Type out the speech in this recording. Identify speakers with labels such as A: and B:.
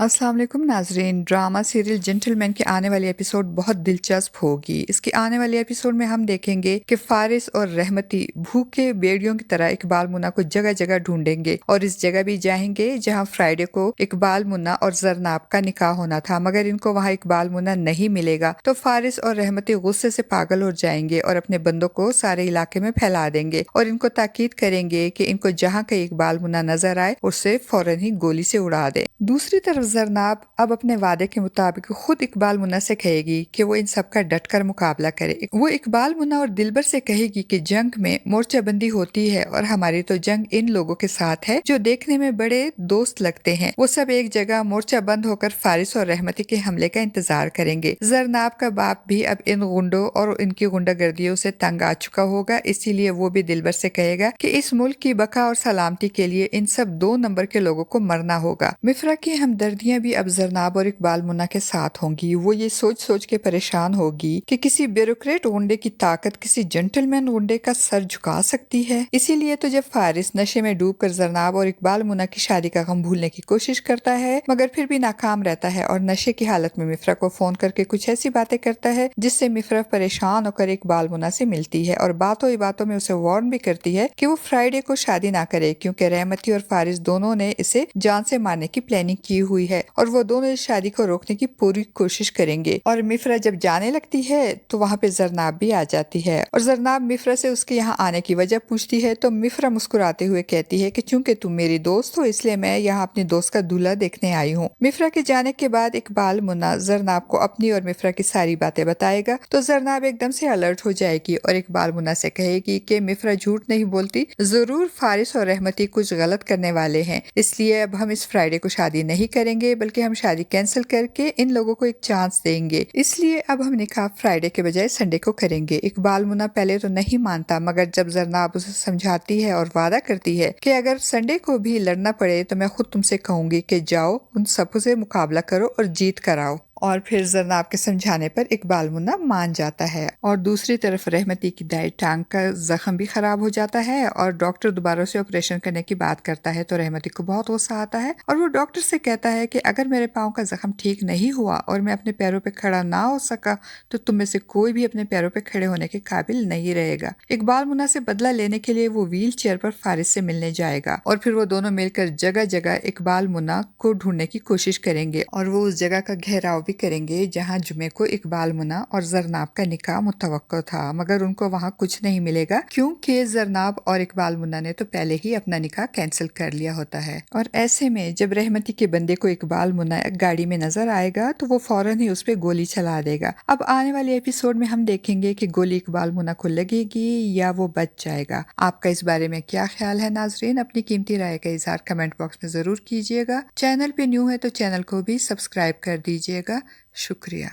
A: अस्सलाम वालेकुम नाजरीन। ड्रामा सीरियल जेंटलमैन की आने वाली एपिसोड बहुत दिलचस्प होगी। इसकी आने वाली एपिसोड में हम देखेंगे कि फारिस और रहमती भूखे बेड़ियों की तरह इकबाल मुन्ना को जगह जगह ढूंढेंगे और इस जगह भी जाएंगे जहां फ्राइडे को इकबाल मुन्ना और जरनाब का निकाह होना था, मगर इनको वहां इकबाल मुन्ना नहीं मिलेगा तो फारिस और रहमती गुस्से से पागल हो जाएंगे और अपने बंदों को सारे इलाके में फैला देंगे और इनको ताकीद करेंगे कि इनको जहां कहीं इकबाल मुन्ना नजर आए उससे फौरन ही गोली से उड़ा दे। दूसरी तरफ जरनाब अब अपने वादे के मुताबिक खुद इकबाल मुन्ना से कहेगी कि वो इन सब का डटकर मुकाबला करे। वो इकबाल मुन्ना और दिलबर से कहेगी कि जंग में मोर्चाबंदी होती है और हमारी तो जंग इन लोगों के साथ है जो देखने में बड़े दोस्त लगते हैं। वो सब एक जगह मोर्चा बंद होकर फारिस और रहमती के हमले का इंतजार करेंगे। जरनाब का बाप भी अब इन गुंडों और इनकी गुंडागर्दियों से तंग आ चुका होगा, इसीलिए वो भी दिलबर से कहेगा कि इस मुल्क की बका और सलामती के लिए इन सब 2 नंबर के लोगों को मरना होगा। मिफ्रा की हमदर्दियां भी अब जरनाब और इकबाल मुन्ना के साथ होंगी। वो ये सोच सोच के परेशान होगी कि किसी ब्यूरोक्रेट गुंडे की ताकत किसी जेंटलमैन गुंडे का सर झुका सकती है। इसीलिए तो जब फारिस नशे में डूबकर जरनाब और इकबाल मुन्ना की शादी का गम भूलने की कोशिश करता है मगर फिर भी नाकाम रहता है और नशे की हालत में मिफ्रा को फोन करके कुछ ऐसी बातें करता है जिससे मिफ्रा परेशान होकर इकबाल मुन्ना से मिलती है और बातों ही बातों में उसे वार्न भी करती है कि वो फ्राइडे को शादी ना करे क्योंकि रहमती और फारिस दोनों ने इसे जान से मारने की प्लानिंग की हुई है और वो दोनों इस शादी को रोकने की पूरी कोशिश करेंगे। और मिफ्रा जब जाने लगती है तो वहाँ पे जरनाब भी आ जाती है और जरनाब मिफ्रा से उसके यहाँ आने की वजह पूछती है तो मिफ्रा मुस्कुराते हुए कहती है कि चूंकि तुम मेरी दोस्त हो इसलिए मैं यहाँ अपनी दोस्त का दूल्हा देखने आई हूँ। मिफ्रा के जाने के बाद इकबाल मुन्ना जरनाब को अपनी और मिफ्रा की सारी बातें बताएगा तो जरनाब एकदम से अलर्ट हो जाएगी और इकबाल मुन्ना से कहेगी कि मिफ्रा झूठ नहीं बोलती, जरूर फारिस और रहमती कुछ गलत करने वाले हैं, इसलिए अब हम इस फ्राइडे को शादी नहीं करेंगे बल्कि हम शादी कैंसिल करके इन लोगों को एक चांस देंगे। इसलिए अब हम निकाह फ्राइडे के बजाय संडे को करेंगे। इकबाल मुन्ना पहले तो नहीं मानता मगर जब जरनाब उसे समझाती है और वादा करती है कि अगर संडे को भी लड़ना पड़े तो मैं खुद तुमसे कहूंगी कि जाओ उन सबसे से मुकाबला करो और जीत कर आओ, और फिर जरनाब के समझाने पर इकबाल मुन्ना मान जाता है। और दूसरी तरफ रहमती की दाई टांग का जख्म भी खराब हो जाता है और डॉक्टर दोबारा से ऑपरेशन करने की बात करता है तो रहमती को बहुत गुस्सा आता है और वो डॉक्टर से कहता है कि अगर मेरे पाँव का जख्म ठीक नहीं हुआ और मैं अपने पैरों पे खड़ा ना हो सका तो तुम में से कोई भी अपने पैरों पे खड़े होने के काबिल नहीं रहेगा। इकबाल मुन्ना से बदला लेने के लिए वो व्हील चेयर पर फारिस से मिलने जाएगा और फिर वो दोनों मिलकर जगह जगह इकबाल मुन्ना को ढूंढने की कोशिश करेंगे और वो उस जगह का घेराव करेंगे जहां जुमे को इकबाल मुन्ना और जरनाब का निकाह मुतवक्को था, मगर उनको वहां कुछ नहीं मिलेगा क्योंकि जरनाब और इकबाल मुन्ना ने तो पहले ही अपना निकाह कैंसिल कर लिया होता है। और ऐसे में जब रहमती के बंदे को इकबाल मुन्ना गाड़ी में नजर आएगा तो वो फौरन ही उस पर गोली चला देगा। अब आने वाले एपिसोड में हम देखेंगे कि गोली इकबाल मुन्ना को लगेगी या वो बच जाएगा। आपका इस बारे में क्या ख्याल है नाजरीन? अपनी कीमती राय का इजहार कमेंट बॉक्स में जरूर कीजिएगा। चैनल पे न्यू है तो चैनल को भी सब्सक्राइब कर दीजिएगा। शुक्रिया।